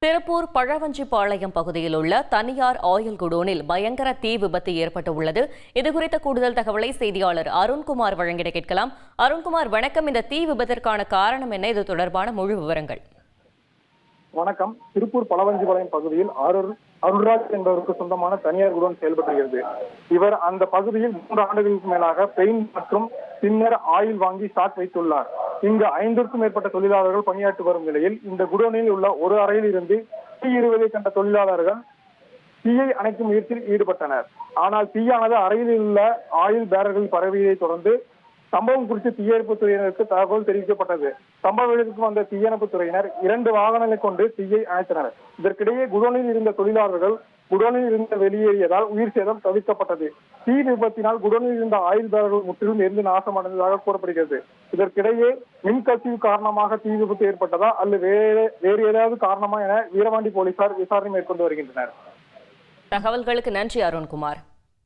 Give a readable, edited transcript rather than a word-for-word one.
திருப்பூர் பழவஞ்சிபாளையம் பகுதியில் உள்ள தனியார் ஆயில் குடோனில் பயங்கர தீ விபத்து ஏற்பட்டுள்ளது. இதுகுறித்த கூடுதல் தகவலை செய்தியாளர் அருண்குமார் வழங்கிட கேட்கலாம். அருண்குமார், வணக்கம். இந்த தீ விபத்திற்கான காரணம் என்ன? இது தொடர்பான முழு விவரங்கள். வணக்கம். திருப்பூர் பழவஞ்சிபாளையம் பகுதியில் அருள்ராஜ் என்பவருக்கு சொந்தமான தனியார் குடோன் செயல்படுகிறது. இவர் அந்த பகுதியில் 3 ஆண்டுகளுக்கு மேலாக பெயிண்ட் மற்றும் பின்னர் ஆயில் வாங்கி ஸ்டாக் வைத்துள்ளார். இங்கு 5க்கும் மேற்பட்ட தொழிலாளர்கள் பணியாற்றி வரும் நிலையில் இந்த குடோனில் உள்ள ஒரு அறையில் இருந்து தீ எரிவதை கண்ட தொழிலாளர்கள் தீயை அணைக்கும் முயற்சியில் ஈடுபட்டனர். ஆனால் தீயானது அறையில் உள்ள ஆயில் பேரல்களில் பரவியதை தொடர்ந்து சம்பவம் குறித்து தீயணைப்பு துறையினருக்கு தகவல் தெரிவிக்கப்பட்டது. சம்பவ இடத்துக்கு வந்த தீயணைப்பு துறையினர் 2 வாகனங்களை கொண்டு தீயை அணைத்தனர். இதற்கிடையே குடோனில் இருந்த தொழிலாளர்கள் குடோனில் இருந்து வெளியேறியதால் உயிர் சேதம் தவிர்க்கப்பட்டது. தீ விபத்தினால் குடோனில் இருந்த ஆயில் பேரல்கள் முற்றிலும் எரிந்து நாசமடைந்ததாக கூறப்படுகிறது. இதற்கிடையே மின்கசிவு காரணமாக தீ விபத்து ஏற்பட்டதா அல்லது வேறு ஏதாவது காரணமா என வீரவாண்டி போலீசார் விசாரணை மேற்கொண்டு வருகின்றனர். தகவல்களுக்கு நன்றி அருண்குமார்.